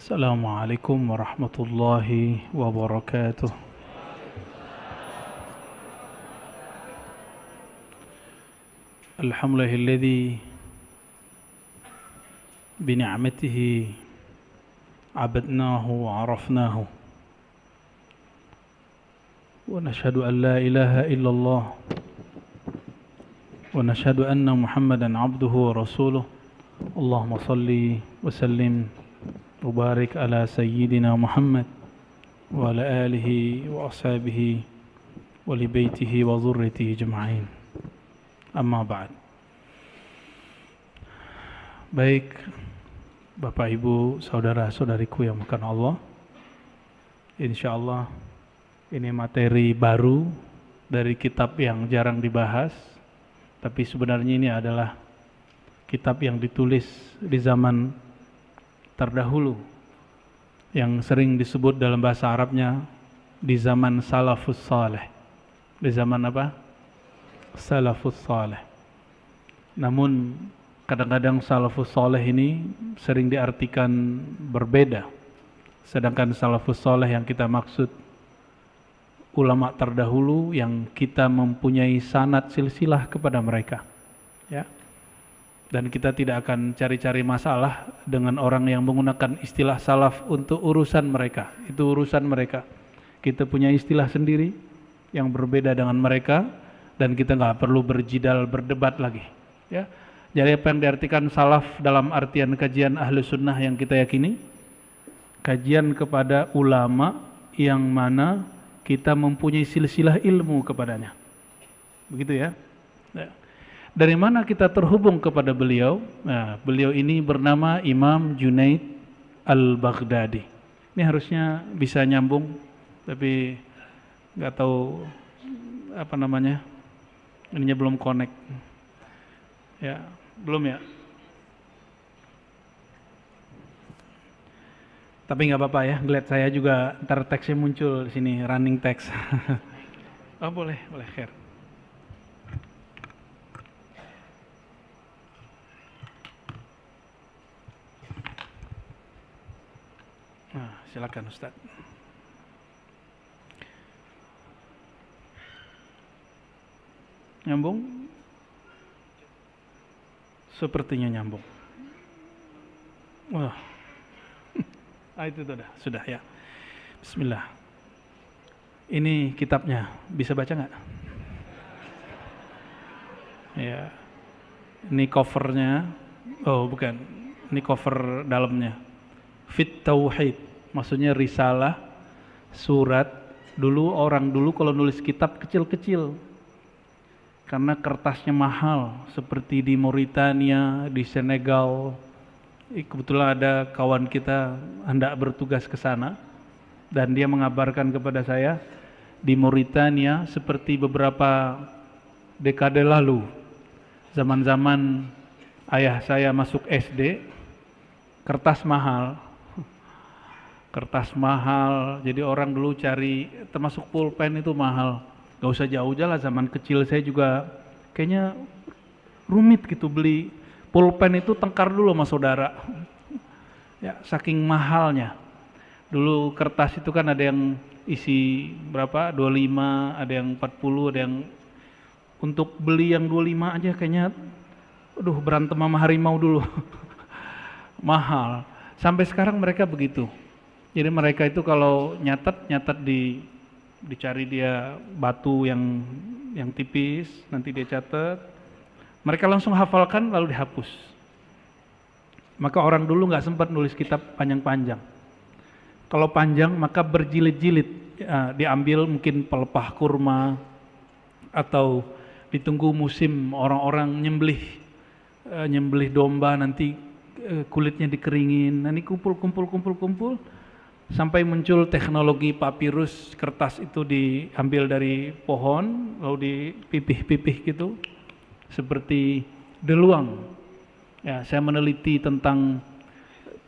السلام عليكم ورحمة الله وبركاته. الحمد لله الذي بنعمته عبدناه وعرفناه، ونشهد أن لا إله إلا الله، ونشهد أن محمدا عبده ورسوله. اللهم صل وسلم وبارك على سيدنا محمد وعلى آله وأصحابه ولبيته وذريته أجمعين. Amma ba'd. Baik Bapak Ibu, saudara-saudariku yang makan Allah, insyaallah ini materi baru dari kitab yang jarang dibahas, tapi sebenarnya ini adalah kitab yang ditulis di zaman terdahulu, yang sering disebut dalam bahasa Arabnya di zaman salafus saleh. Di zaman apa? Salafus saleh. Namun kadang-kadang salafus saleh ini sering diartikan berbeda. Sedangkan salafus saleh yang kita maksud ulama terdahulu yang kita mempunyai sanad silsilah kepada mereka. Ya. Dan kita tidak akan cari-cari masalah dengan orang yang menggunakan istilah salaf untuk urusan mereka. Itu urusan mereka. Kita punya istilah sendiri yang berbeda dengan mereka, dan kita nggak perlu berjidal, berdebat lagi. Ya. Jadi apa yang diartikan salaf dalam artian kajian ahlu sunnah yang kita yakini? Kajian kepada ulama yang mana kita mempunyai silsilah ilmu kepadanya. Begitu ya. Ya. Dari mana kita terhubung kepada beliau? Nah, beliau ini bernama Imam Junaid Al-Baghdadi. Ini harusnya bisa nyambung, tapi nggak tahu apa namanya. Ininya belum connect. Ya, belum ya. Tapi nggak apa-apa ya. Ngeliat saya juga ntar teksnya muncul di sini, running text. Oh boleh, khair. Nah, silakan Ustaz. Nyambung? Sepertinya nyambung. Wah. Itu sudah ya. Bismillah. Ini kitabnya, bisa baca nggak? Ya. Ini covernya. Oh, bukan. Ini cover dalamnya. Fit Tauhid, maksudnya risalah, surat. Orang dulu kalau nulis kitab kecil-kecil, karena kertasnya mahal, seperti di Mauritania, di Senegal. Kebetulan ada kawan kita hendak bertugas ke sana, dan dia mengabarkan kepada saya, di Mauritania seperti beberapa dekade lalu, zaman-zaman ayah saya masuk SD, kertas mahal, jadi orang dulu cari, termasuk pulpen itu mahal. Gak usah jauh-jauh lah, zaman kecil saya juga kayaknya rumit gitu beli pulpen itu, tengkar dulu sama saudara. Ya, saking mahalnya. Dulu kertas itu kan ada yang isi berapa? 25, ada yang 40, ada yang untuk beli yang 25 aja kayaknya aduh berantem sama harimau dulu. Mahal. Sampai sekarang mereka begitu. Jadi mereka itu kalau nyatet dicari dia batu yang tipis, nanti dia catat. Mereka langsung hafalkan lalu dihapus. Maka orang dulu nggak sempat nulis kitab panjang-panjang. Kalau panjang maka berjilid-jilid, ya, diambil mungkin pelepah kurma atau ditunggu musim orang-orang nyembelih domba, nanti kulitnya dikeringin. Nanti kumpul sampai muncul teknologi papirus, kertas itu diambil dari pohon lalu dipipih-pipih gitu seperti deluang. Ya, saya meneliti tentang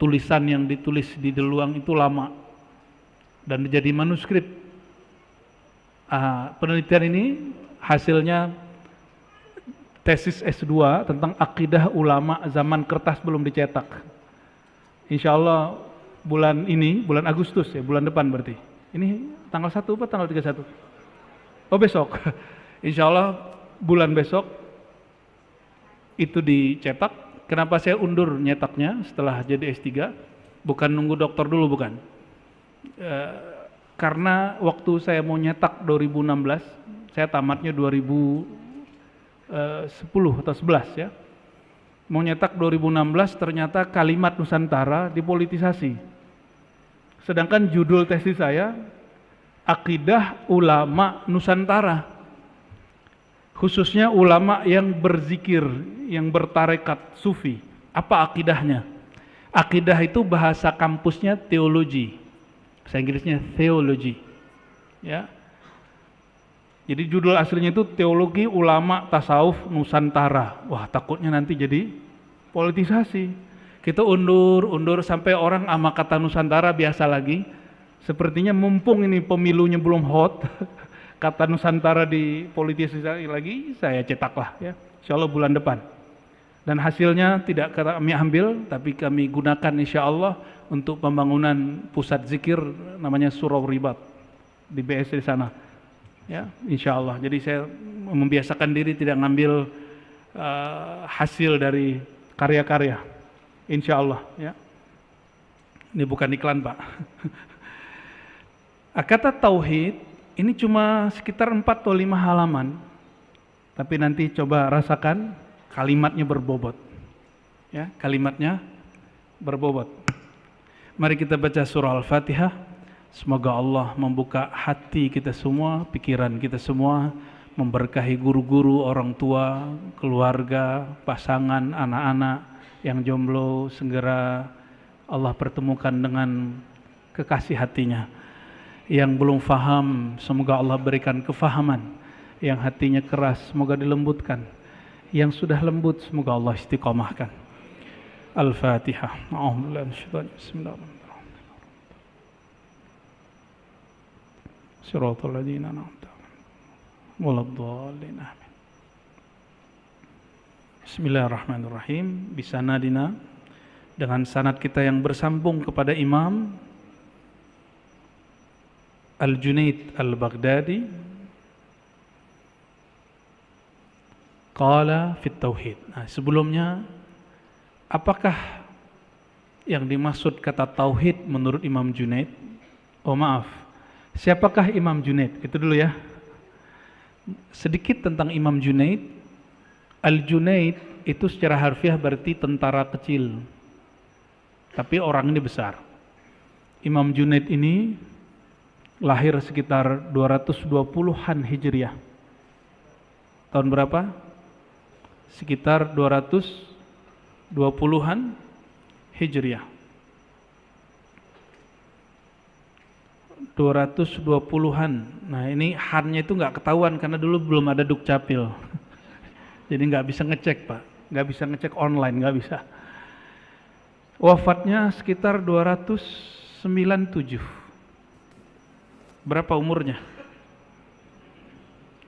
tulisan yang ditulis di deluang itu lama dan jadi manuskrip. Penelitian ini hasilnya tesis S2 tentang akidah ulama zaman kertas belum dicetak. Insya Allah bulan ini, bulan Agustus ya, bulan depan berarti. Ini tanggal 1 apa tanggal 31? Oh besok. Insya Allah bulan besok itu dicetak. Kenapa saya undur nyetaknya setelah jadi S3? Bukan nunggu dokter dulu, bukan. Karena waktu saya mau nyetak 2016, saya tamatnya 2010 atau 11 ya. Mau nyetak 2016 ternyata kalimat Nusantara dipolitisasi. Sedangkan judul tesis saya Akidah Ulama Nusantara. Khususnya ulama yang berzikir, yang bertarekat sufi. Apa akidahnya? Akidah itu bahasa kampusnya teologi. Bahasa Inggrisnya theology. Ya. Jadi judul aslinya itu Teologi Ulama Tasawuf Nusantara. Wah, takutnya nanti jadi politisasi. Kita undur sampai orang sama kata Nusantara biasa lagi. Sepertinya mumpung ini pemilunya belum hot, kata Nusantara di politisasi lagi, saya cetaklah ya. Insya Allah bulan depan. Dan hasilnya tidak kami ambil, tapi kami gunakan insya Allah untuk pembangunan pusat zikir namanya Surau Ribat di BS di sana. Ya, insya Allah. Jadi saya membiasakan diri tidak ngambil hasil dari karya-karya, insya Allah. Ya, ini bukan iklan Pak. Kata tauhid ini cuma sekitar 4 atau 5 halaman, tapi nanti coba rasakan kalimatnya berbobot. Ya, kalimatnya berbobot. Mari kita baca surah Al-Fatihah. Semoga Allah membuka hati kita semua, pikiran kita semua, memberkahi guru-guru, orang tua, keluarga, pasangan, anak-anak yang jomblo, segera Allah pertemukan dengan kekasih hatinya. Yang belum faham, semoga Allah berikan kefahaman. Yang hatinya keras, semoga dilembutkan. Yang sudah lembut, semoga Allah istiqomahkan. Al-Fatihah. Bismillahirrahmanirrahim. Siratal ladzina an'amta 'alaihim waladdallin. Amin. Bismillahirrahmanirrahim. Bisanadina, dengan sanad kita yang bersambung kepada Imam Al-Junaid Al-Baghdadi, qala fit tauhid. Nah, sebelumnya apakah yang dimaksud kata tauhid menurut Imam Junaid? Oh maaf. Siapakah Imam Junaid? Itu dulu ya. Sedikit tentang Imam Junaid. Al-Junaid itu secara harfiah berarti tentara kecil. Tapi orang ini besar. Imam Junaid ini lahir sekitar 220-an Hijriah. Tahun berapa? Sekitar 220-an Hijriah. 220-an. Nah ini hannya itu nggak ketahuan karena dulu belum ada Dukcapil. Jadi nggak bisa ngecek Pak, nggak bisa ngecek online, nggak bisa. Wafatnya sekitar 297. Berapa umurnya?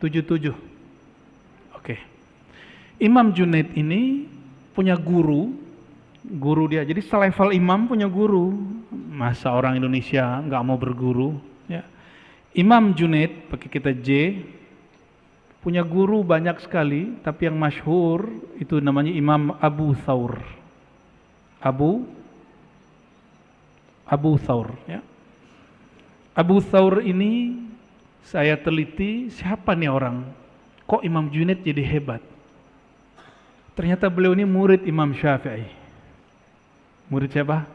77. Oke. Imam Junaid ini punya guru dia. Jadi selevel imam punya guru. Masa orang Indonesia nggak mau berguru? Ya. Imam Junaid, pakai kita J, punya guru banyak sekali, tapi yang masyhur itu namanya Imam Abu Thawr. Abu Thawr. Ya. Abu Thawr ini saya teliti, siapa nih orang? Kok Imam Junaid jadi hebat? Ternyata beliau ini murid Imam Syafi'i. Murid siapa?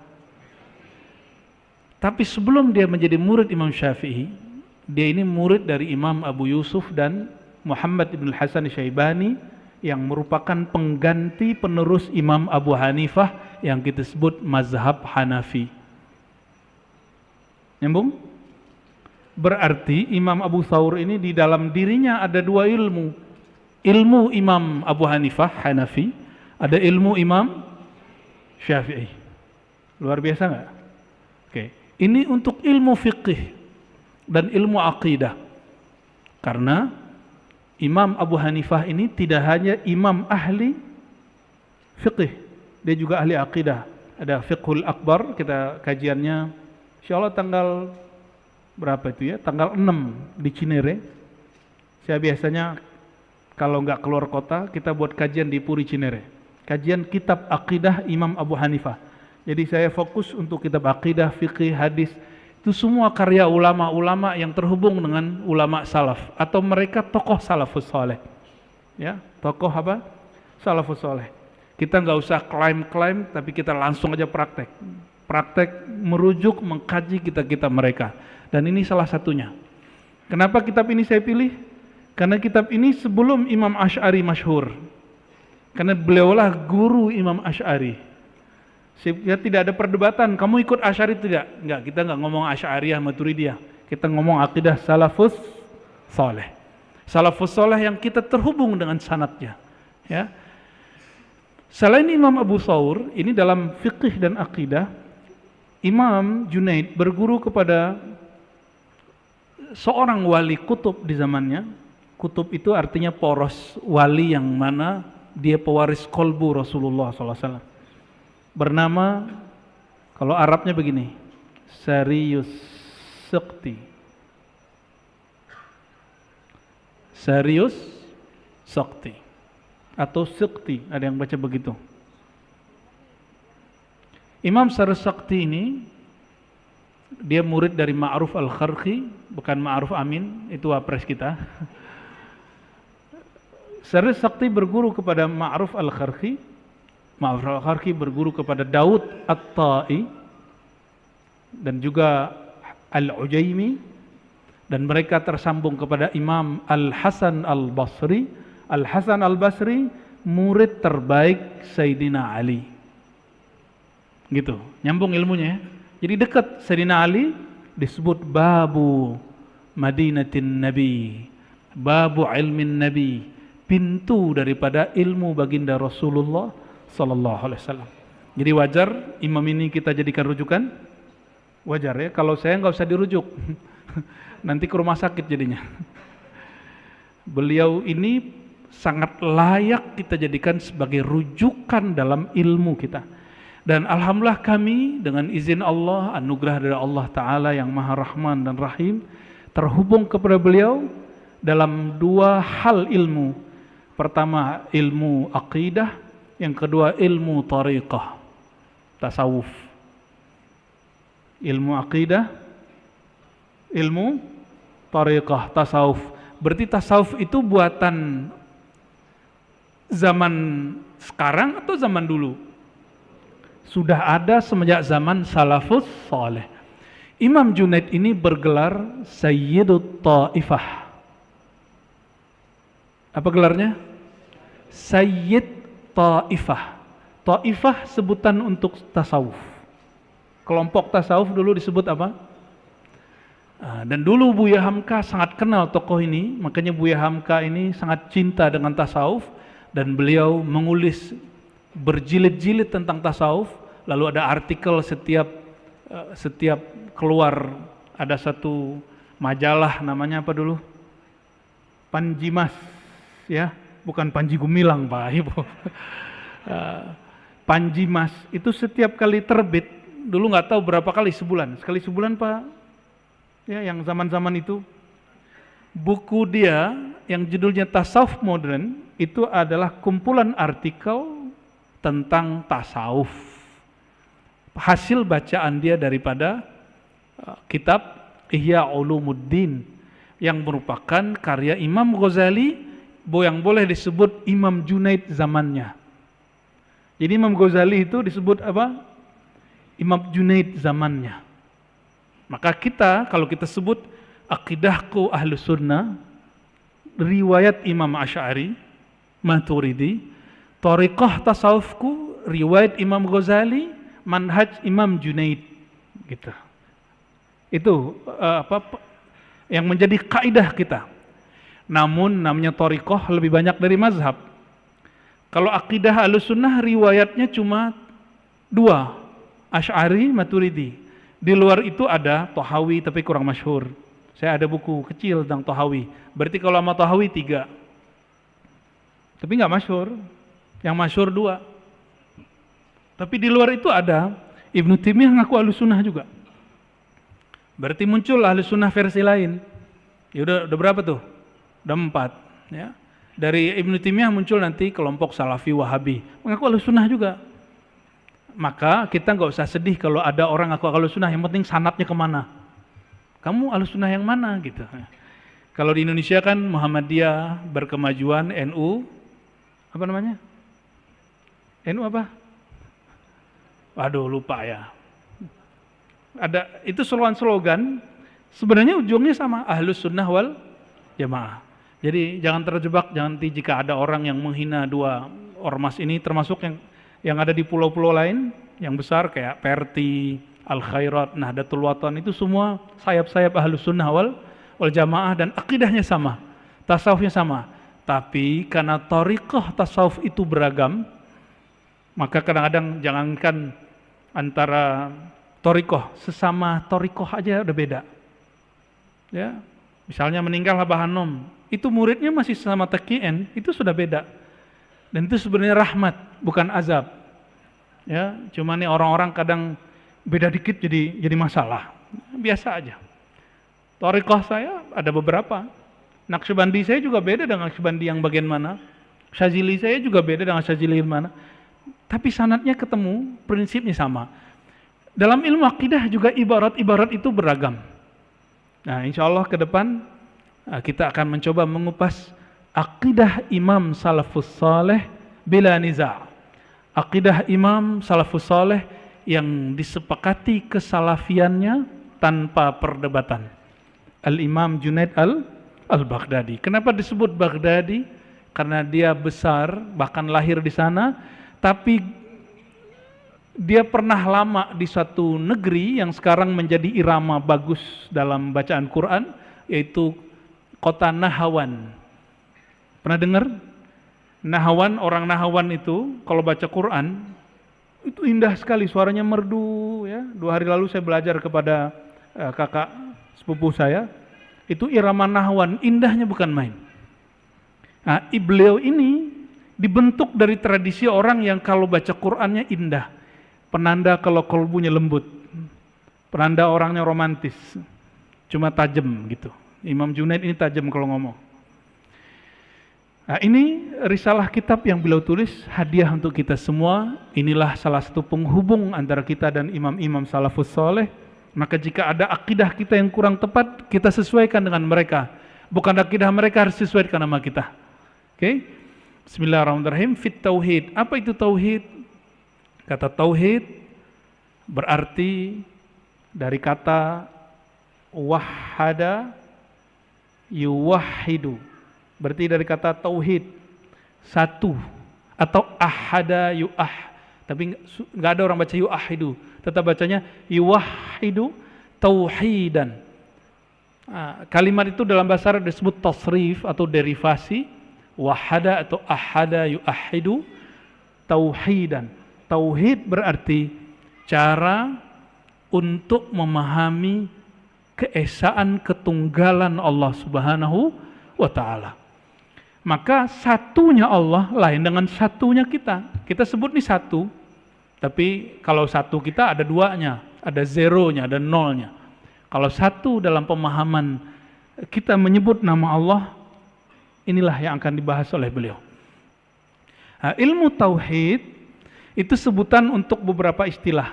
Tapi sebelum dia menjadi murid Imam Syafi'i, dia ini murid dari Imam Abu Yusuf dan Muhammad ibn Hasan Syaibani yang merupakan pengganti penerus Imam Abu Hanifah yang kita sebut mazhab Hanafi. Nyambung? Berarti Imam Abu Thawr ini di dalam dirinya ada dua ilmu. Ilmu Imam Abu Hanifah Hanafi, ada ilmu Imam Syafi'i. Luar biasa nggak? Oke. Ini untuk ilmu fiqih dan ilmu aqidah. Karena Imam Abu Hanifah ini tidak hanya imam ahli fiqih, dia juga ahli aqidah. ada Fiqhul Akbar, kita kajiannya insya Allah tanggal berapa itu ya, tanggal 6 di Cinere. Saya biasanya kalau nggak keluar kota, kita buat kajian di Puri Cinere, kajian kitab akidah Imam Abu Hanifah. Jadi saya fokus untuk kitab akidah, fikih, hadis, itu semua karya ulama-ulama yang terhubung dengan ulama salaf atau mereka tokoh salafus saleh. Ya, tokoh apa? Salafus saleh. Kita nggak usah klaim-klaim, tapi kita langsung aja praktek. Praktek merujuk, mengkaji kitab-kitab mereka. Dan ini salah satunya. Kenapa kitab ini saya pilih? Karena kitab ini sebelum Imam Asy'ari masyhur. Karena beliaulah guru Imam Asy'ari. Ya, tidak ada perdebatan, kamu ikut Asy'ari tidak? Enggak, kita enggak ngomong Asy'ariyah, Maturidiyah. Kita ngomong akidah salafus saleh. Salafus saleh yang kita terhubung dengan sanadnya. Ya. Selain Imam Abu Thawr, ini dalam fikih dan akidah, Imam Junaid berguru kepada seorang wali kutub di zamannya. Kutub itu artinya poros, wali yang mana dia pewaris kolbu Rasulullah SAW. Bernama, kalau Arabnya begini, Sarius Sekti. Sarius Sekti atau Sekti, ada yang baca begitu. Imam Sarius Sekti ini dia murid dari Ma'ruf Al-Kharqi, bukan Ma'ruf Amin, itu wapres kita. Sarius Sekti berguru kepada Ma'ruf Al-Kharqi. Ma'ruf Al-Kharqi berguru kepada Daud At-Ta'i dan juga Al-Ujaimi, dan mereka tersambung kepada Imam Al-Hasan Al-Basri. Al-Hasan Al-Basri murid terbaik Sayyidina Ali. Gitu, nyambung ilmunya ya. Jadi dekat. Sayyidina Ali disebut babu Madinatin Nabi, babu ilmin Nabi, pintu daripada ilmu baginda Rasulullah Sallallahu Alaihi Wasallam. Jadi wajar imam ini kita jadikan rujukan. Wajar ya, kalau saya nggak usah dirujuk. Nanti ke rumah sakit jadinya. Beliau ini sangat layak kita jadikan sebagai rujukan dalam ilmu kita. Dan alhamdulillah kami dengan izin Allah, anugerah dari Allah Ta'ala yang Maha Rahman dan Rahim, terhubung kepada beliau dalam dua hal ilmu. Pertama ilmu aqidah, yang kedua ilmu tariqah, tasawuf. Ilmu aqidah, ilmu tariqah, tasawuf. Berarti tasawuf itu buatan zaman sekarang atau zaman dulu? Sudah ada semenjak zaman salafus saleh. Imam Junaid ini bergelar Sayyidut Ta'ifah. Apa gelarnya? Sayyid Ta'ifah. Ta'ifah sebutan untuk tasawuf. Kelompok tasawuf dulu disebut apa? Dan dulu Buya Hamka sangat kenal tokoh ini, makanya Buya Hamka ini sangat cinta dengan tasawuf, dan beliau mengulis berjilid-jilid tentang tasawuf. Lalu ada artikel setiap keluar, ada satu majalah namanya apa dulu? Panjimas, ya, bukan Panji Gumilang Pak Ibu. Panjimas itu setiap kali terbit, dulu nggak tahu berapa kali sebulan, sekali sebulan Pak. Ya, yang zaman-zaman itu buku dia yang judulnya Tasawuf Modern itu adalah kumpulan artikel tentang tasawuf. Hasil bacaan dia daripada kitab Ihya Ulumuddin yang merupakan karya Imam Ghazali, yang boleh disebut Imam Junaid zamannya. Jadi Imam Ghazali itu disebut apa? Imam Junaid zamannya. Maka kita, kalau kita sebut akidahku Ahlus Sunnah, riwayat Imam Asy'ari, Maturidi, thariqah tasawufku, riwayat Imam Ghazali, manhaj Imam Junaid, gitu. Itu yang menjadi kaidah kita. Namun namanya thariqah lebih banyak dari mazhab. Kalau akidah Ahlus Sunnah riwayatnya cuma dua, Asy'ari, Maturidi. Di luar itu ada Thahawi tapi kurang masyhur. Saya ada buku kecil tentang Thahawi. Berarti kalau sama Thahawi 3. Tapi nggak masyhur. Yang masyhur 2. Tapi di luar itu ada Ibnu Taimiyah ngaku Ahlus Sunnah juga. Berarti muncul Ahlus Sunnah versi lain. Ya udah berapa tuh? Udah 4, ya. Dari Ibnu Taimiyah muncul nanti kelompok Salafi Wahabi, mengaku Ahlus Sunnah juga. Maka kita nggak usah sedih kalau ada orang ngaku Ahlus Sunnah, yang penting sanadnya kemana. Kamu Ahlus Sunnah yang mana gitu. Kalau di Indonesia kan Muhammadiyah, Berkemajuan, NU, apa namanya? NU apa? Waduh, lupa ya. Ada itu slogan, sebenarnya ujungnya sama, Ahlus Sunnah wal Jamaah. Jadi jangan terjebak, nanti jika ada orang yang menghina dua ormas ini, termasuk yang ada di pulau-pulau lain yang besar kayak Perti, Al Khairat, Nahdlatul Wathon, itu semua sayap-sayap Ahlus Sunnah wal Jamaah dan akidahnya sama, tasawufnya sama. Tapi karena thariqah tasawuf itu beragam, maka kadang-kadang jangankan antara thariqah, sesama thariqah aja udah beda. Ya, misalnya meninggal Abah Hanom, itu muridnya masih sama TKN, itu sudah beda. Dan itu sebenarnya rahmat, bukan azab. Ya, cuma nih orang-orang kadang beda dikit jadi masalah. Biasa aja. Thariqah saya ada beberapa. Naqsyabandi saya juga beda dengan Naqsyabandi yang bagian mana. Syazili saya juga beda dengan Syazili yang mana. Tapi sanadnya ketemu, prinsipnya sama. Dalam ilmu akidah juga ibarat-ibarat itu beragam. Nah, insya Allah ke depan kita akan mencoba mengupas akidah Imam Salafus Saleh bila niza'. Akidah Imam Salafus Saleh yang disepakati kesalafiannya tanpa perdebatan. Al-Imam Junaid al-Baghdadi. Kenapa disebut Baghdadi? Karena dia besar, bahkan lahir di sana, tapi dia pernah lama di suatu negeri yang sekarang menjadi irama bagus dalam bacaan Quran, yaitu kota Nahawan. Pernah dengar? Nahawan, orang Nahawan itu kalau baca Quran itu indah sekali, suaranya merdu ya. 2 hari lalu saya belajar kepada kakak sepupu saya, itu irama Nahawan, indahnya bukan main. Nah, beliau ini dibentuk dari tradisi orang yang kalau baca Qurannya indah, penanda kalau kolbunya lembut, penanda orangnya romantis, cuma tajam gitu. Imam Junaid ini tajam kalau ngomong. Nah, ini risalah kitab yang beliau tulis, hadiah untuk kita semua. Inilah salah satu penghubung antara kita dan imam-imam salafus soleh. Maka jika ada akidah kita yang kurang tepat, kita sesuaikan dengan mereka. Bukan akidah mereka harus sesuaikan sama kita. Oke? Bismillahirrahmanirrahim. Fit tauhid. Apa itu tauhid? Kata tauhid berarti dari kata wahada yuwahidu. Berarti dari kata tauhid, satu, atau ahada yuah. Tapi nggak ada orang baca yuahidu, tetap bacanya yuwahidu tauhidan. Kalimat itu dalam bahasa Arab disebut tasrif atau derivasi, wahada atau ahada yuahidu tauhidan. Tauhid berarti cara untuk memahami keesaan ketunggalan Allah Subhanahu wa ta'ala. Maka satunya Allah lain dengan satunya kita. Kita sebut nih satu, tapi kalau satu kita ada duanya, ada zeronya, ada nolnya. Kalau satu dalam pemahaman kita menyebut nama Allah, inilah yang akan dibahas oleh beliau. Nah, ilmu tauhid itu sebutan untuk beberapa istilah.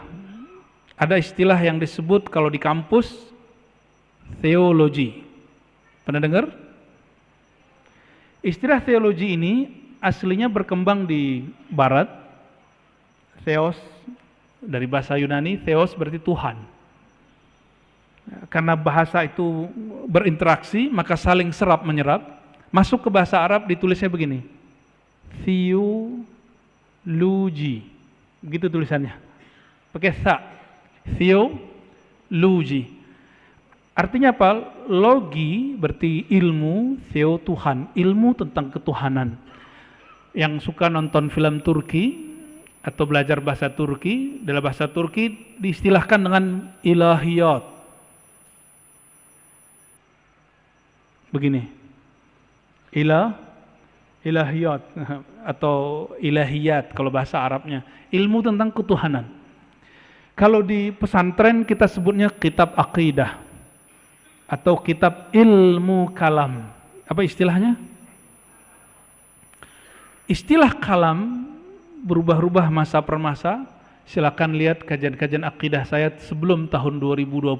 Ada istilah yang disebut kalau di kampus teologi. Pernah dengar? Istilah teologi ini aslinya berkembang di barat. Theos dari bahasa Yunani, theos berarti Tuhan. Karena bahasa itu berinteraksi, maka saling serap menyerap. Masuk ke bahasa Arab ditulisnya begini. Theologi. Begitu tulisannya. Pakai tha. Theologi. Artinya apa? Logi berarti ilmu, theo Tuhan, ilmu tentang ketuhanan. Yang suka nonton film Turki atau belajar bahasa Turki, dalam bahasa Turki diistilahkan dengan ilahiyat. Begini, ilahiyat atau ilahiyat kalau bahasa Arabnya, ilmu tentang ketuhanan. Kalau di pesantren kita sebutnya kitab akidah atau kitab ilmu kalam. Apa istilahnya? Istilah kalam berubah-ubah masa per masa. Silakan lihat kajian-kajian akidah saya sebelum tahun 2020.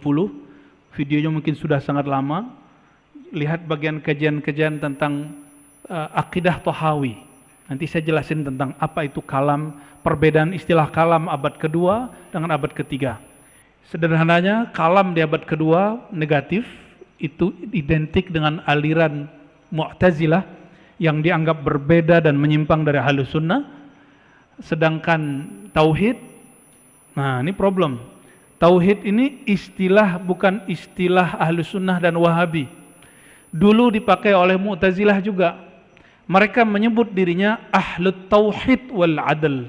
Videonya mungkin sudah sangat lama. Lihat bagian kajian-kajian tentang akidah Tahawi. Nanti saya jelasin tentang apa itu kalam, perbedaan istilah kalam abad kedua dengan abad ketiga. Sederhananya, kalam di abad kedua negatif, itu identik dengan aliran Mu'tazilah yang dianggap berbeda dan menyimpang dari Ahlus Sunnah. Sedangkan tauhid, nah ini problem. Tauhid ini istilah bukan istilah Ahlus Sunnah dan Wahabi. Dulu dipakai oleh Mu'tazilah juga. Mereka menyebut dirinya Ahlut Tauhid wal Adl.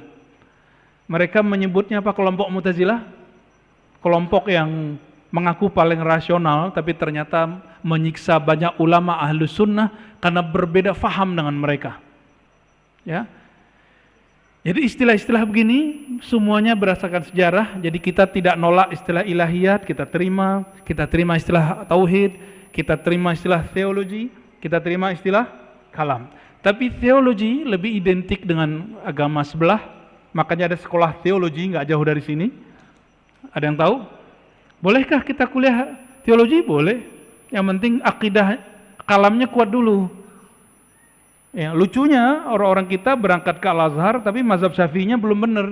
Mereka menyebutnya apa kelompok Mu'tazilah? Kelompok yang mengaku paling rasional tapi ternyata menyiksa banyak ulama Ahlus Sunnah karena berbeda faham dengan mereka. Ya. Jadi istilah-istilah begini semuanya berdasarkan sejarah. Jadi kita tidak nolak istilah ilahiyat, kita terima istilah tauhid, kita terima istilah teologi, kita terima istilah kalam. Tapi teologi lebih identik dengan agama sebelah, makanya ada sekolah teologi nggak jauh dari sini. Ada yang tahu? Bolehkah kita kuliah teologi? Boleh. Yang penting akidah kalamnya kuat dulu. Ya, lucunya orang-orang kita berangkat ke Al-Azhar tapi mazhab Syafi'inya belum benar.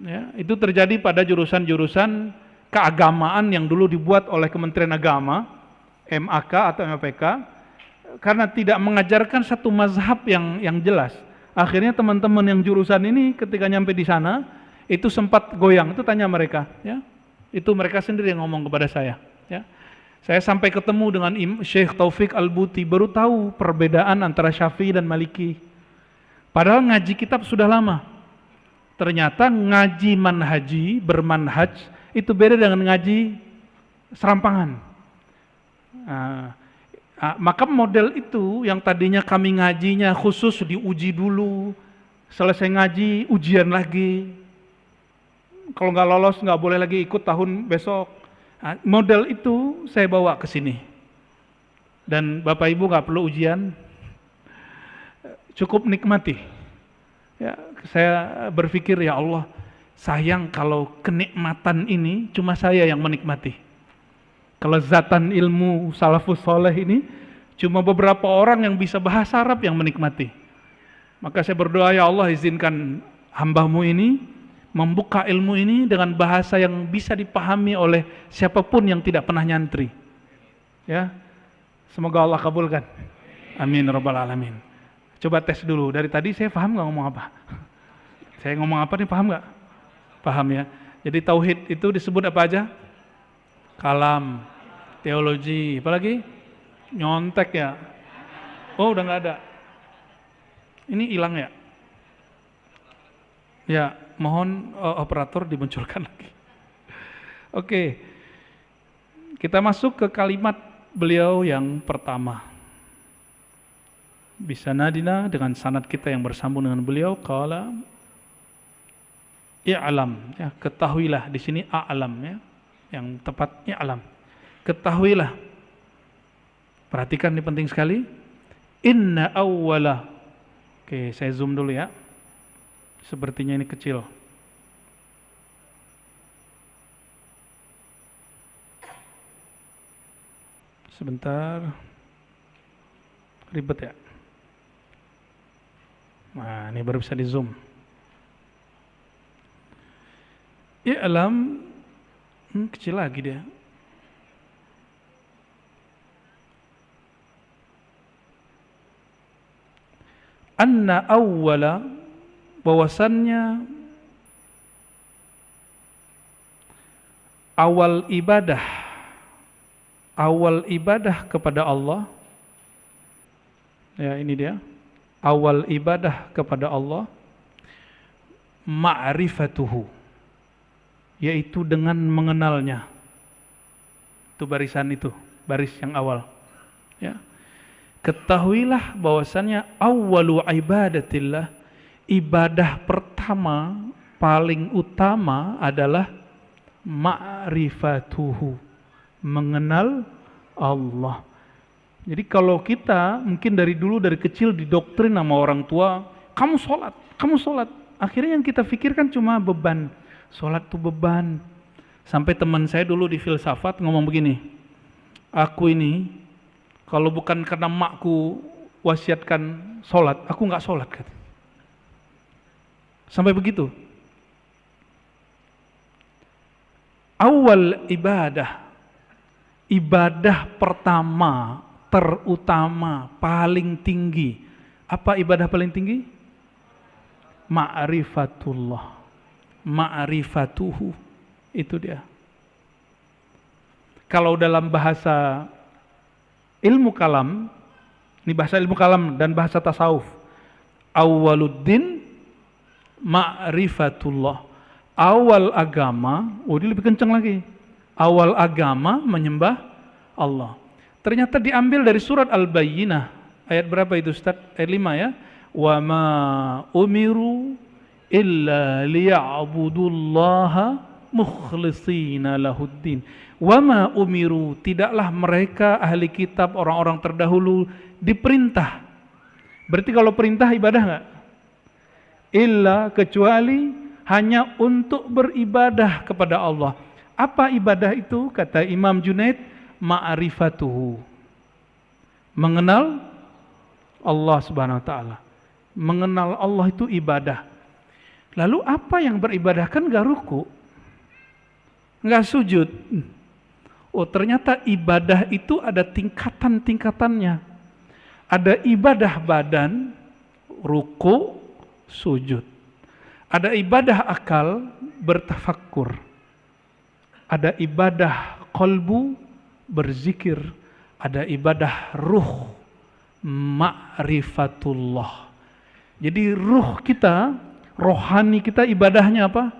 Ya, itu terjadi pada jurusan-jurusan keagamaan yang dulu dibuat oleh Kementerian Agama, MAK atau MAPK, karena tidak mengajarkan satu mazhab yang jelas. Akhirnya teman-teman yang jurusan ini ketika nyampe di sana itu sempat goyang. Itu tanya mereka, ya. Itu mereka sendiri yang ngomong kepada saya, ya. Saya sampai ketemu dengan Syekh Taufik Al-Buti, baru tahu perbedaan antara Syafi'i dan Maliki. Padahal ngaji kitab sudah lama. Ternyata ngaji manhaji, bermanhaj, itu beda dengan ngaji serampangan. Maka model itu yang tadinya kami ngajinya khusus diuji dulu, selesai ngaji, ujian lagi. Kalau nggak lolos nggak boleh lagi ikut tahun besok. Model itu saya bawa ke sini. Dan Bapak Ibu nggak perlu ujian, cukup nikmati. Ya, saya berpikir ya Allah, sayang kalau kenikmatan ini cuma saya yang menikmati. Kelezatan ilmu salafus soleh ini cuma beberapa orang yang bisa bahasa Arab yang menikmati. Maka saya berdoa, ya Allah izinkan hamba-Mu ini membuka ilmu ini dengan bahasa yang bisa dipahami oleh siapapun yang tidak pernah nyantri. Ya, semoga Allah kabulkan. Amin rabbal alamin. Coba tes dulu. Dari tadi saya paham nggak ngomong apa? Saya ngomong apa nih, paham nggak? Paham ya. Jadi tauhid itu disebut apa aja? Kalam, teologi, apa lagi? Nyontek ya. Oh udah nggak ada. Ini hilang ya? Ya, mohon operator dimunculkan lagi. Oke. Kita masuk ke kalimat beliau yang pertama. Bisa nadina dengan sanad kita yang bersambung dengan beliau, qala i'lam, ya, ketahuilah. Di sini a'lam, ya. Yang tepat i'lam. Ketahuilah. Perhatikan, ini penting sekali. Inna awwala. Oke, saya zoom dulu ya. Sepertinya ini kecil. Sebentar. Ribet ya. Nah, ini baru bisa di zoom. I'lam, kecil lagi dia. Anna awwala, bahwasannya awal ibadah kepada Allah, ya ini dia, awal ibadah kepada Allah, ma'rifatuhu, yaitu dengan mengenalnya. Itu barisan itu, baris yang awal, ya. Ketahuilah bahwasannya awwalu ibadatillah, ibadah pertama paling utama adalah ma'rifatuhu, mengenal Allah. Jadi kalau kita mungkin dari dulu dari kecil didoktrin sama orang tua, kamu sholat, akhirnya yang kita pikirkan cuma beban, sholat itu beban. Sampai teman saya dulu di filsafat ngomong begini, aku ini kalau bukan karena makku wasiatkan sholat, aku nggak sholat, kata. Sampai begitu. Awal ibadah pertama, terutama, paling tinggi. Apa ibadah paling tinggi? Ma'rifatullah, ma'rifatuhu, itu dia. Kalau dalam bahasa ilmu kalam, ini bahasa ilmu kalam dan bahasa tasawuf, awwaluddin ma'rifatullah, awal agama, ini lebih kencang lagi, awal agama menyembah Allah. Ternyata diambil dari surat Al-Bayyinah, ayat berapa itu Ustaz? Ayat 5 ya. Wa ma umiru illa liya'budullaha mukhlishina lahuddin. Wa ma umiru, tidaklah mereka ahli kitab, orang-orang terdahulu diperintah. Berarti kalau perintah ibadah enggak? Illa, kecuali hanya untuk beribadah kepada Allah. Apa ibadah itu? Kata Imam Junaid, ma'rifatuhu, mengenal Allah Subhanahu wa taala. Mengenal Allah itu ibadah. Lalu apa yang beribadah? Kan gak ruku, gak sujud. Oh, ternyata ibadah itu ada tingkatan-tingkatannya. Ada ibadah badan, ruku, sujud. Ada ibadah akal, bertafakkur. Ada ibadah qalbu, berzikir. Ada ibadah ruh, ma'rifatullah. Jadi ruh kita, rohani kita, ibadahnya apa?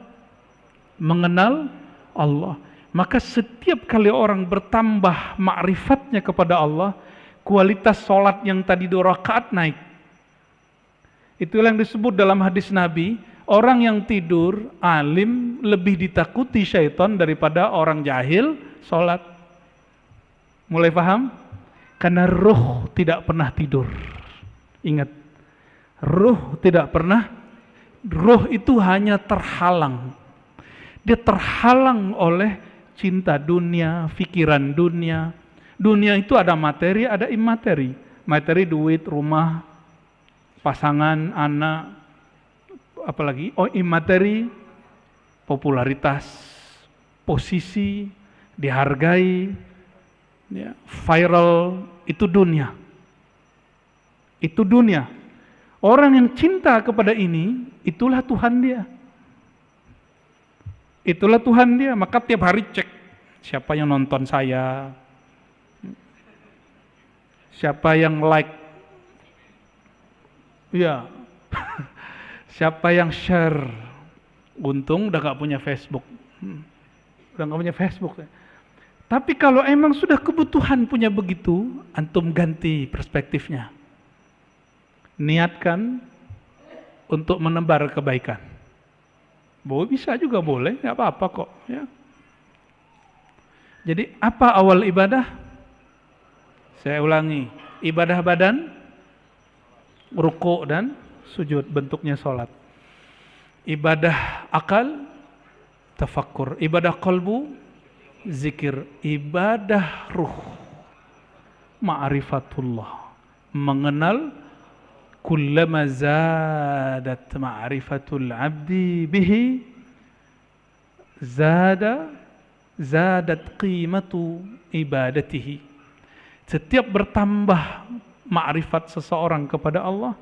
Mengenal Allah. Maka setiap kali orang bertambah ma'rifatnya kepada Allah, kualitas sholat yang tadi 2 rakaat naik. Itulah yang disebut dalam hadis Nabi, orang yang tidur alim lebih ditakuti syaitan daripada orang jahil sholat. Mulai paham? Karena ruh tidak pernah tidur. Ingat, ruh tidak pernah, ruh itu hanya terhalang. Dia terhalang oleh cinta dunia, pikiran dunia. Dunia itu ada materi, ada imateri. Materi, duit, rumah, pasangan, anak, apalagi. Oh, imateri, popularitas, posisi, dihargai, ya, viral, itu dunia. Itu dunia. Orang yang cinta kepada ini, itulah Tuhan dia. Itulah Tuhan dia. Maka tiap hari cek siapa yang nonton saya, siapa yang like, ya, siapa yang share. Untung udah gak punya Facebook. Udah gak punya Facebook. Tapi kalau emang sudah kebutuhan punya begitu, antum ganti perspektifnya. Niatkan untuk menebar kebaikan. Boleh, bisa juga boleh, nggak apa-apa kok. Ya. Jadi apa awal ibadah? Saya ulangi, ibadah badan, ruku dan sujud, bentuknya sholat. Ibadah akal, tafakkur. Ibadah qalbu, zikir. Ibadah ruh, ma'rifatullah, mengenal. Kullama zadat ma'rifatul abdi bihi zadat qimatu ibadatihi. Setiap bertambah ma'rifat seseorang kepada Allah,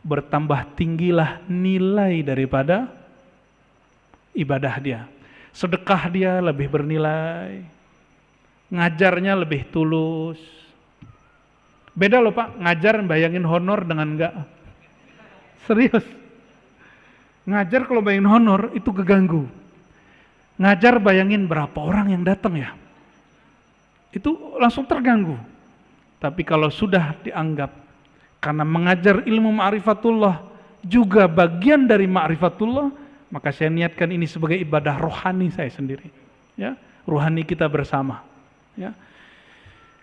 bertambah tinggilah nilai daripada ibadah dia. Sedekah dia lebih bernilai, ngajarnya lebih tulus. Beda loh Pak, ngajar bayangin honor dengan enggak. Serius. Ngajar kalau bayangin honor itu keganggu. Ngajar bayangin berapa orang yang datang ya. Itu langsung terganggu. Tapi kalau sudah dianggap karena mengajar ilmu ma'rifatullah juga bagian dari ma'rifatullah, maka saya niatkan ini sebagai ibadah rohani saya sendiri. Ya, rohani kita bersama. Ya.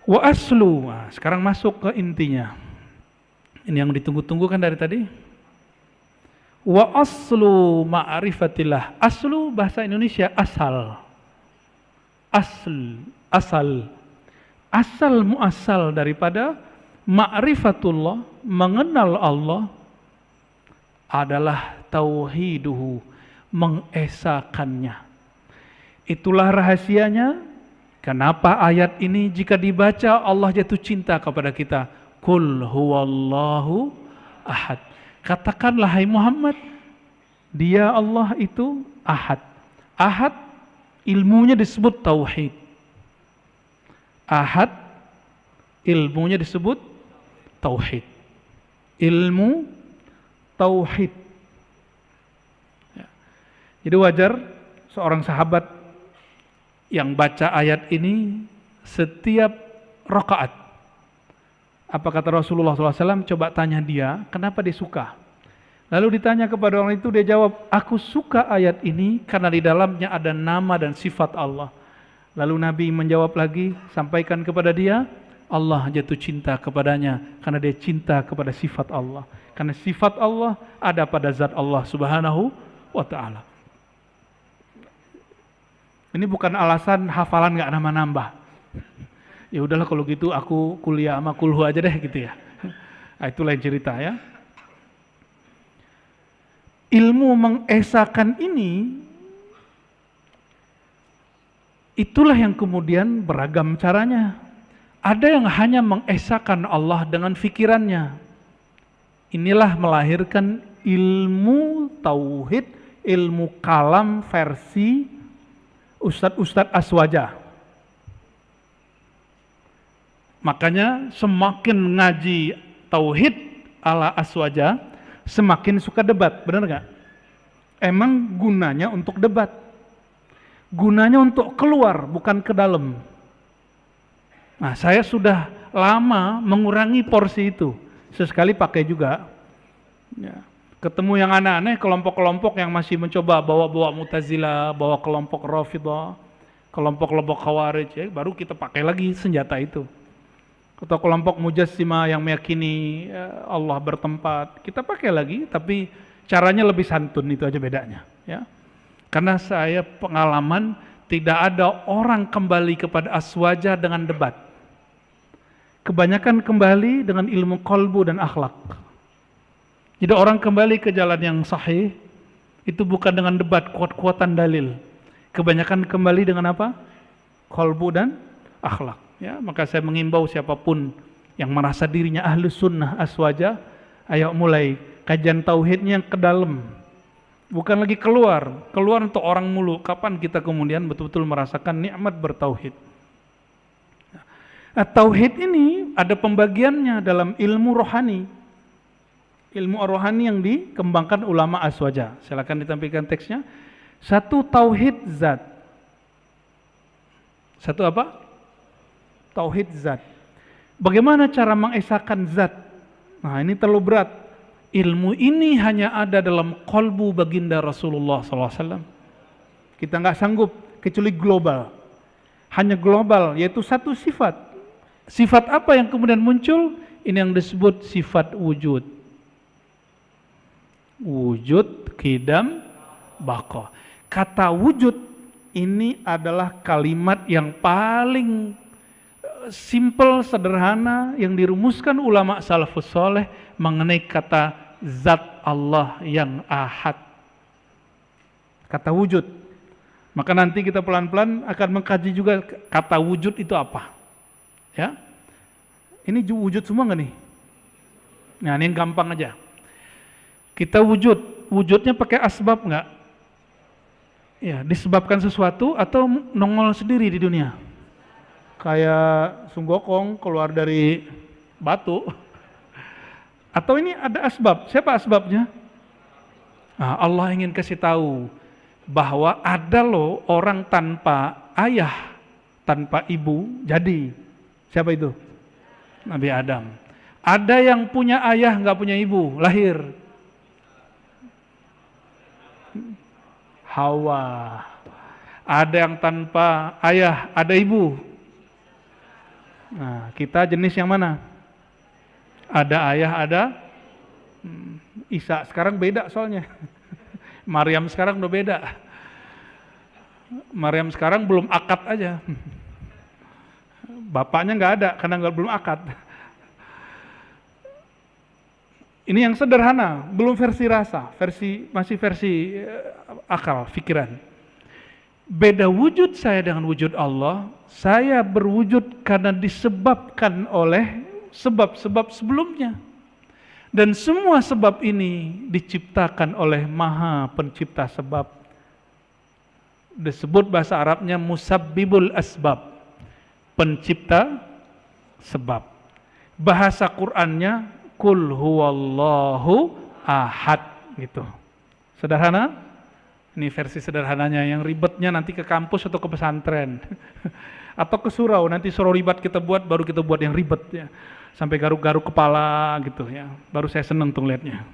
Wa aslu. Nah, sekarang masuk ke intinya. Ini yang ditunggu-tunggu kan dari tadi. Wa aslu ma'rifatillah. Aslu bahasa Indonesia asal. Asal muasal daripada ma'rifatullah, mengenal Allah, adalah tauhiduhu, mengesakannya. Itulah rahasianya kenapa ayat ini jika dibaca Allah jatuh cinta kepada kita. Qul huwallahu ahad. Katakanlah hai Muhammad, dia Allah itu ahad. Ahad ilmunya disebut tauhid. Ahad ilmunya disebut tauhid. Ilmu tauhid. Ya. Jadi wajar seorang sahabat yang baca ayat ini setiap rakaat. Apa kata Rasulullah SAW? Coba tanya dia, kenapa dia suka? Lalu ditanya kepada orang itu, dia jawab, aku suka ayat ini karena di dalamnya ada nama dan sifat Allah. Lalu Nabi menjawab lagi, sampaikan kepada dia, Allah jatuh cinta kepadanya karena dia cinta kepada sifat Allah. Karena sifat Allah ada pada zat Allah Subhanahu wa ta'ala. Ini bukan alasan hafalan gak nambah-nambah. Ya udahlah kalau gitu aku kuliah sama kulhu aja deh gitu ya. Nah, itu lain cerita ya. Ilmu mengesakan ini, itulah yang kemudian beragam caranya. Ada yang hanya mengesakan Allah dengan fikirannya. Inilah melahirkan ilmu tauhid, ilmu kalam versi Ustadz Aswaja. Makanya semakin ngaji tauhid ala Aswaja, semakin suka debat, benar nggak? Emang gunanya untuk debat, gunanya untuk keluar, bukan ke dalam. Nah, saya sudah lama mengurangi porsi itu, sesekali pakai juga. Ya. Ketemu yang aneh-aneh, kelompok-kelompok yang masih mencoba bawa-bawa Mu'tazilah, bawa kelompok Rafidhah, kelompok-kelompok Khawarij, ya, baru kita pakai lagi senjata itu. Atau kelompok Mujassimah yang meyakini Allah bertempat, kita pakai lagi, tapi caranya lebih santun, itu aja bedanya. Ya. Karena saya pengalaman tidak ada orang kembali kepada Aswaja dengan debat. Kebanyakan kembali dengan ilmu qalbu dan akhlak. Jadi orang kembali ke jalan yang sahih itu bukan dengan debat, kuat-kuatan dalil. Kebanyakan kembali dengan apa? Qalbu dan akhlak. Ya, maka saya mengimbau siapapun yang merasa dirinya ahlu sunnah Aswaja, ayo mulai kajian tauhidnya yang ke dalam. Bukan lagi keluar untuk orang mulu. Kapan kita kemudian betul-betul merasakan nikmat bertauhid? Nah, tauhid ini ada pembagiannya dalam ilmu rohani. Ilmu rohani yang dikembangkan ulama Aswaja. Silakan ditampilkan teksnya. Satu, tauhid zat. Satu apa? Tauhid zat. Bagaimana cara mengesahkan zat? Nah, ini terlalu berat. Ilmu ini hanya ada dalam qalbu baginda Rasulullah SAW. Kita nggak sanggup kecuali global. Hanya global, yaitu satu sifat. Sifat apa yang kemudian muncul? Ini yang disebut sifat wujud. Wujud, qidam, baqa. Kata wujud ini adalah kalimat yang paling simple, sederhana, yang dirumuskan ulama salafus soleh mengenai kata zat Allah yang ahad. Kata wujud. Maka nanti kita pelan-pelan akan mengkaji juga kata wujud itu apa. Ya, ini wujud semua nggak nih? Nah, ini yang gampang aja. Kita wujudnya pakai asbab nggak? Ya, disebabkan sesuatu atau nongol sendiri di dunia. Kayak Sunggokong keluar dari batu. Atau ini ada asbab. Siapa asbabnya? Nah, Allah ingin kasih tahu bahwa ada loh orang tanpa ayah, tanpa ibu jadi. Siapa itu? Nabi Adam. Ada yang punya ayah nggak punya ibu, lahir. Hawa. Ada yang tanpa ayah, ada ibu. Nah, kita jenis yang mana? Ada ayah, ada Isa. Sekarang beda soalnya. Maryam sekarang udah beda. Maryam sekarang belum akad aja. Bapaknya nggak ada karena belum akad. Ini yang sederhana, belum versi rasa, masih versi akal, pikiran. Beda wujud saya dengan wujud Allah. Saya berwujud karena disebabkan oleh sebab-sebab sebelumnya. Dan semua sebab ini diciptakan oleh Maha Pencipta sebab. Disebut bahasa Arabnya musabbibul asbab, pencipta sebab. Bahasa Qur'annya kul huwallahu ahad gitu. Sederhana? Ini versi sederhananya, yang ribetnya nanti ke kampus atau ke pesantren. Atau ke surau, nanti surau ribet kita buat, baru kita buat yang ribet ya. Sampai garuk-garuk kepala gitu ya. Baru saya seneng tuh liatnya.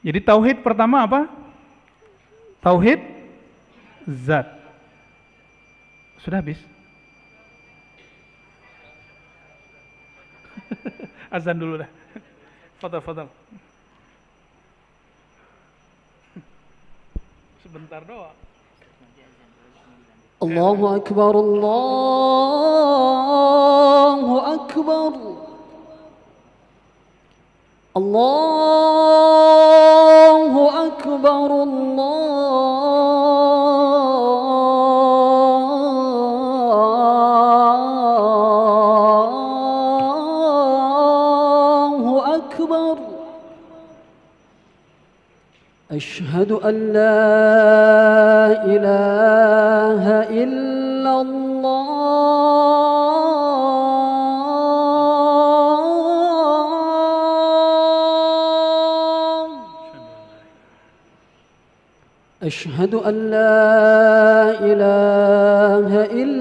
Jadi tauhid pertama apa? Tauhid zat. Sudah habis? Azan dulu dah. Fadal. Sebentar doang. Allahu Akbar, Allahu Akbar. Allahu Akbar, Allahu Akbar. أشهد أن لا إله إلا الله أشهد أن لا إله إلا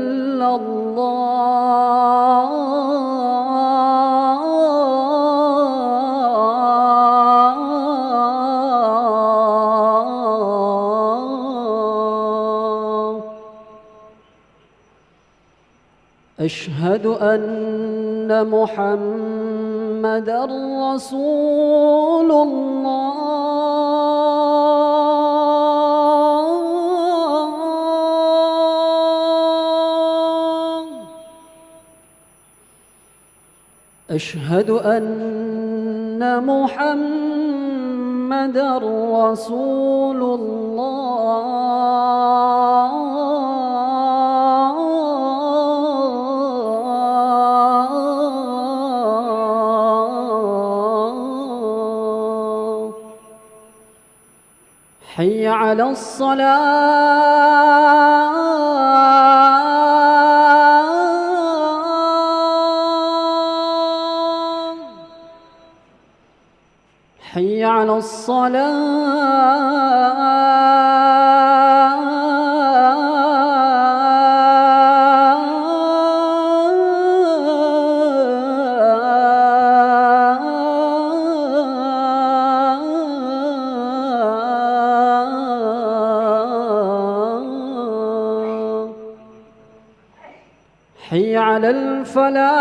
أشهد أن محمدًا رسول الله أشهد أن محمدًا رسول الله حي على الصلاة حي على الصلاة حي على الفلاح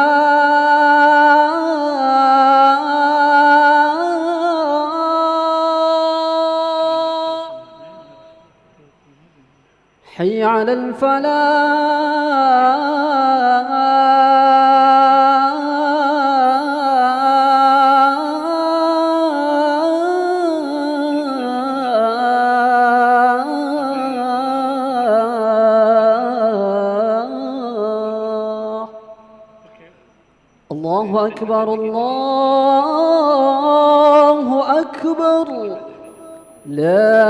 حي على الفلاح الله أكبر الله أكبر لا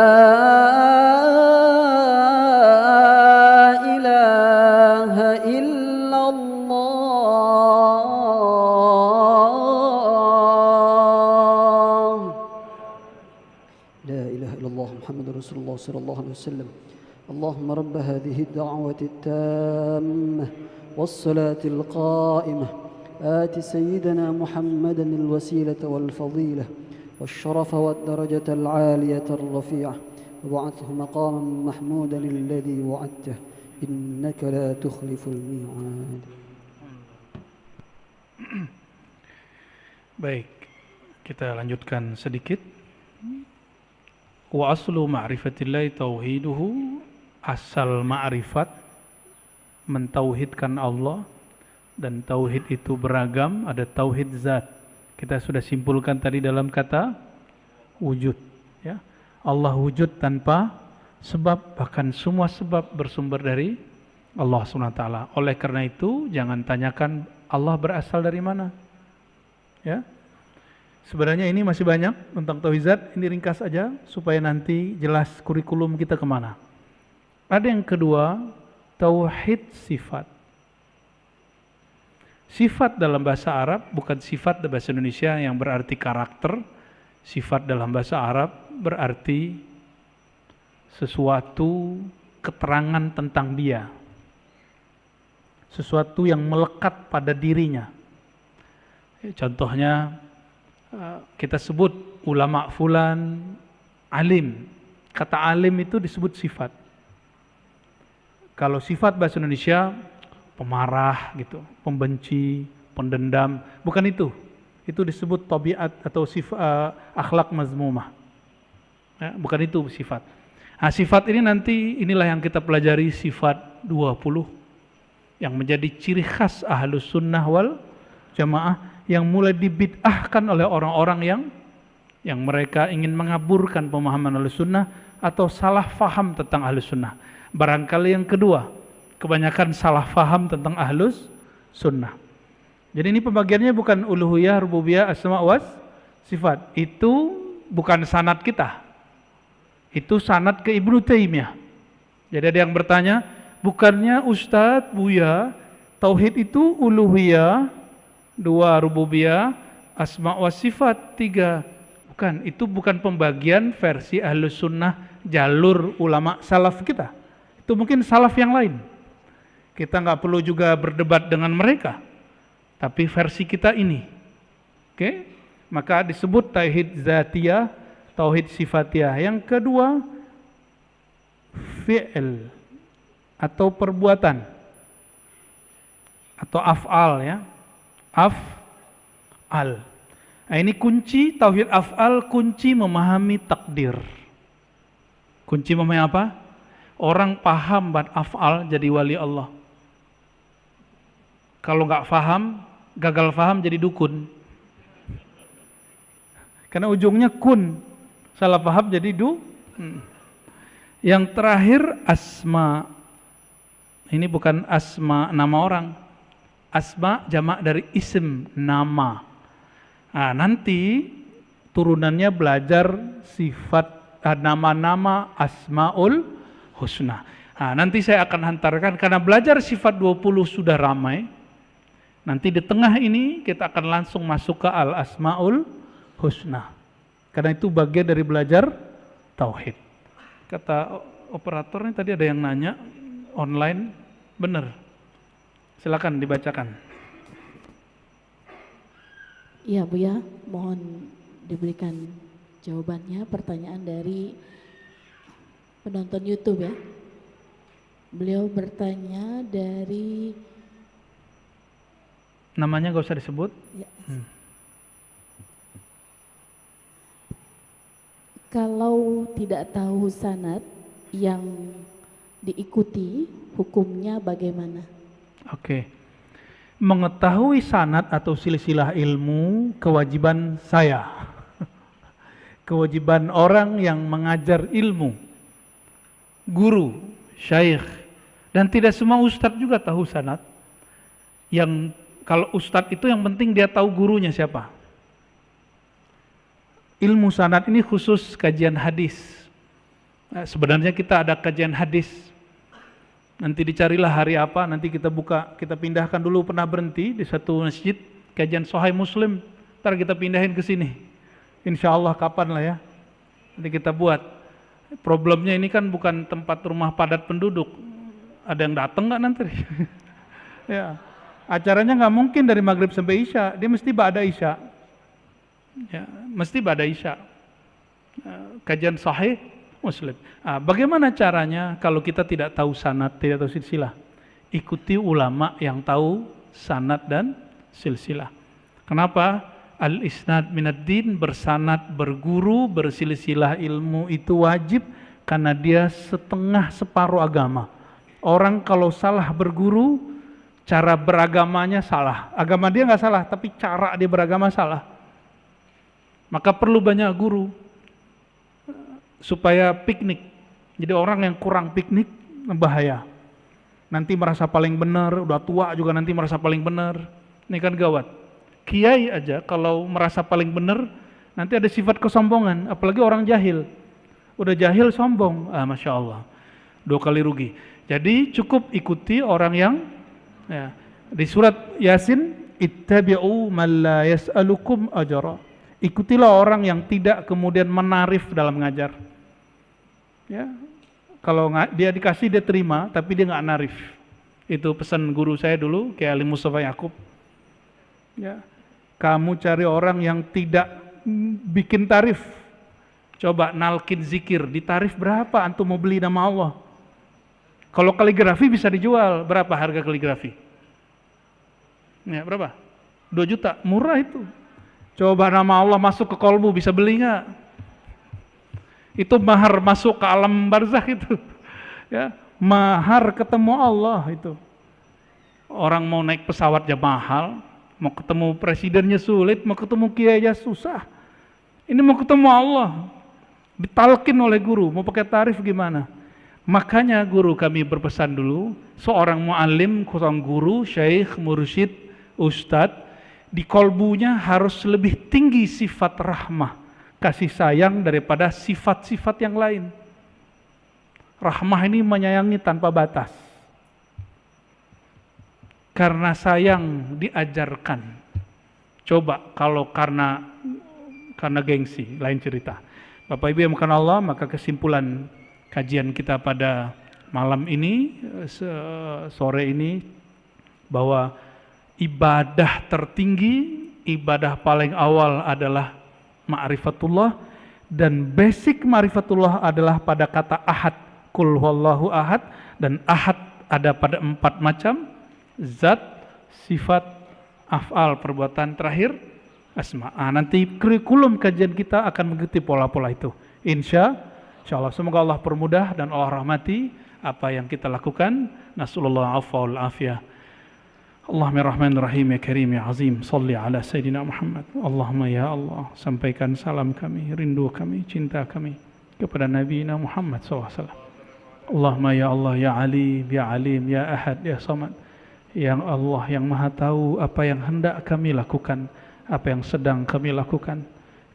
إله إلا الله لا إله إلا الله محمد رسول الله صلى الله عليه وسلم اللهم رب هذه الدعوة التامة والصلاة القائمة آت سيدنا محمدا الوسيلة والفضيلة والشرف والدرجة العالية الرفيعة وابعثه مقاما محمودا الذي وعدته إنك لا تخلف الميعاد. Baik, kita lanjutkan sedikit. Wa aslu ma'rifatillahi tauhiduhu, asal ma'rifat mentauhidkan Allah, dan tauhid itu beragam, ada tauhid zat. Kita sudah simpulkan tadi dalam kata wujud, ya. Allah wujud tanpa sebab, bahkan semua sebab bersumber dari Allah SWT. Oleh karena itu jangan tanyakan Allah berasal dari mana, ya. Sebenarnya ini masih banyak tentang tauhid zat, ini ringkas aja supaya nanti jelas kurikulum kita kemana. Ada yang kedua, tauhid sifat. Sifat dalam bahasa Arab bukan sifat dalam bahasa Indonesia yang berarti karakter. Sifat dalam bahasa Arab berarti sesuatu keterangan tentang dia, sesuatu yang melekat pada dirinya. Contohnya kita sebut ulama fulan alim. Kata alim itu disebut sifat. Kalau sifat bahasa Indonesia pemarah gitu, pembenci, pendendam, bukan itu. Itu disebut tabiat atau sifat akhlak mazmumah. Ya, bukan itu sifat. Nah, sifat ini nanti inilah yang kita pelajari, sifat 20 yang menjadi ciri khas ahlus sunnah wal jamaah, yang mulai dibid'ahkan oleh orang-orang yang mereka ingin mengaburkan pemahaman ahlus sunnah atau salah faham tentang ahlus sunnah. Barangkali yang kedua, kebanyakan salah faham tentang ahlus sunnah. Jadi ini pembagiannya bukan uluhiyah, rububiyah, asma was sifat. Itu bukan sanad kita. Itu sanad ke Ibnu Taimiyah. Jadi ada yang bertanya, bukannya Ustadz, Buya, tauhid itu uluhiyah, 2 rububiyah, asma wa sifat 3. Bukan, itu bukan pembagian versi ahlus sunnah jalur ulama salaf kita. Itu mungkin salaf yang lain. Kita nggak perlu juga berdebat dengan mereka. Tapi versi kita ini. Oke? Maka disebut tauhid zatiyah, tauhid sifatiyah. Yang kedua, fi'il atau perbuatan atau af'al, ya. Af'al. Nah, ini kunci tauhid af'al, kunci memahami takdir. Kunci memahami apa? Orang paham bab af'al jadi wali Allah. Kalau nggak paham, gagal paham jadi dukun. Karena ujungnya kun, salah paham jadi Yang terakhir asma. Ini bukan asma nama orang. Asma jamak dari ism, nama. Nah, nanti turunannya belajar sifat nama-nama asmaul husna. Nah, nanti saya akan hantarkan, karena belajar sifat 20 sudah ramai. Nanti di tengah ini kita akan langsung masuk ke al asmaul husna. Karena itu bagian dari belajar tauhid. Kata operatornya tadi ada yang nanya online, benar. Silakan dibacakan. Iya Buya, mohon diberikan jawabannya. Pertanyaan dari penonton YouTube, ya. Beliau bertanya dari, namanya gak usah disebut. ya. Kalau tidak tahu sanad yang diikuti, hukumnya bagaimana? Oke. Mengetahui sanad atau silsilah ilmu kewajiban saya. Kewajiban orang yang mengajar ilmu. Guru, syaikh. Dan tidak semua ustadz juga tahu sanad. Yang kalau ustadz itu yang penting dia tahu gurunya siapa. Ilmu sanad ini khusus kajian hadis. Nah, sebenarnya kita ada kajian hadis. Nanti dicarilah hari apa, nanti kita buka, kita pindahkan dulu, pernah berhenti di satu masjid, kajian Sahih Muslim, ntar kita pindahin ke sini. Insya Allah kapan lah ya, nanti kita buat. Problemnya ini kan bukan tempat rumah padat penduduk. Ada yang datang nggak nanti? Ya, acaranya nggak mungkin dari maghrib sampai isya, dia mesti ba'da isya. Ya, mesti ba'da isya. Kajian sahih Muslim. Bagaimana caranya kalau kita tidak tahu sanad, tidak tahu silsilah? Ikuti ulama yang tahu sanad dan silsilah. Kenapa? Al-isnad minad din, bersanad, berguru, bersilsilah ilmu itu wajib karena dia setengah separuh agama. Orang kalau salah berguru, cara beragamanya salah. Agama dia nggak salah, tapi cara dia beragama salah. Maka perlu banyak guru supaya piknik. Jadi orang yang kurang piknik bahaya. Nanti merasa paling benar, udah tua juga nanti merasa paling benar. Ini kan gawat. Kiai aja kalau merasa paling benar, nanti ada sifat kesombongan, apalagi orang jahil. Udah jahil sombong, Masya Allah, 2 kali rugi. Jadi cukup ikuti orang yang, ya, di surat Yasin, ittabi'u man la yas'alukum ajra. Ikutilah orang yang tidak kemudian menarif dalam ngajar. Ya, kalau dia dikasih dia terima, tapi dia nggak narif. Itu pesan guru saya dulu, Kiai Ali Mustafa Yakub. Ya, kamu cari orang yang tidak bikin tarif. Coba nalkin zikir, ditarif berapa antum mau beli nama Allah? Kalau kaligrafi bisa dijual, berapa harga kaligrafi? Ya, berapa? 2 juta, murah itu. Coba nama Allah masuk ke kolbu, bisa beli nggak? Itu mahar masuk ke alam barzakh itu. Ya, mahar ketemu Allah itu. Orang mau naik pesawat aja mahal, mau ketemu presidennya sulit, mau ketemu kiai aja susah. Ini mau ketemu Allah, ditalkin oleh guru, mau pakai tarif gimana? Makanya guru kami berpesan dulu, seorang mu'alim, seorang guru, syekh, mursyid, ustadz, di kolbunya harus lebih tinggi sifat rahmah, kasih sayang daripada sifat-sifat yang lain. Rahmah ini menyayangi tanpa batas. Karena sayang diajarkan. Coba kalau karena gengsi, lain cerita. Bapak Ibu yang bukan Allah, maka kesimpulan kajian kita pada malam ini, sore ini, bahwa ibadah tertinggi, ibadah paling awal adalah ma'rifatullah, dan basic ma'rifatullah adalah pada kata ahad, kul huwallahu ahad, dan ahad ada pada 4 macam, zat, sifat, af'al, perbuatan, terakhir asma. Nanti kurikulum kajian kita akan mengikuti pola-pola itu. Insya Allah. Semoga Allah permudah dan Allah rahmati apa yang kita lakukan. Nasallallahu afwa wal afiyah. Allahumma rahmanir rahim ya karim ya azim. Salli ala Sayyidina Muhammad. Allahumma ya Allah, sampaikan salam kami, rindu kami, cinta kami kepada Nabi Muhammad SAW. Allahumma ya Allah ya alim ya alim ya ahad ya samad. Yang Allah yang maha tahu apa yang hendak kami lakukan, apa yang sedang kami lakukan.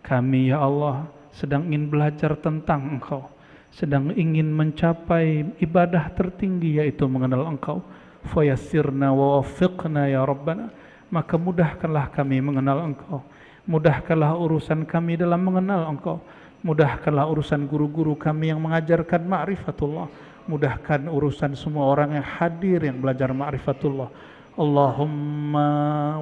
Kami ya Allah sedang ingin belajar tentang Engkau, sedang ingin mencapai ibadah tertinggi yaitu mengenal Engkau. Fayassirna wa waffiqna ya Rabbana, maka mudahkanlah kami mengenal Engkau, mudahkanlah urusan kami dalam mengenal Engkau, mudahkanlah urusan guru-guru kami yang mengajarkan ma'rifatullah, mudahkan urusan semua orang yang hadir yang belajar ma'rifatullah. Allahumma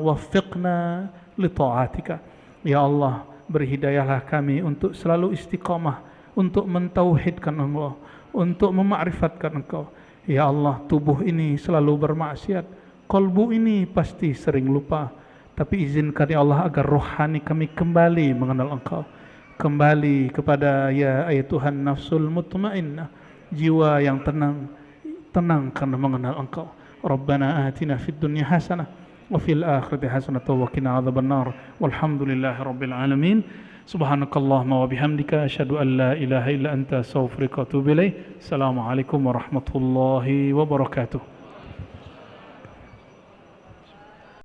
waffiqna li ta'atika. Ya Allah, berhidayahlah kami untuk selalu istiqamah, untuk mentauhidkan Allah, untuk mema'rifatkan Engkau. Ya Allah, tubuh ini selalu bermaksiat, kalbu ini pasti sering lupa, tapi izinkan ya Allah agar rohani kami kembali mengenal Engkau, kembali kepada ya Tuhan nafsul mutmainnah, jiwa yang tenang karena mengenal Engkau. Rabbana atina fid dunya hasanah wa fil akhirati hasanah wa qina adzabannar. Walhamdulillahi rabbil alamin. Subhanakallahumma wa bihamdika asyhadu an la ilaha illa anta astaghfiruka wa atubu ilaik. Assalamualaikum warahmatullahi wabarakatuh.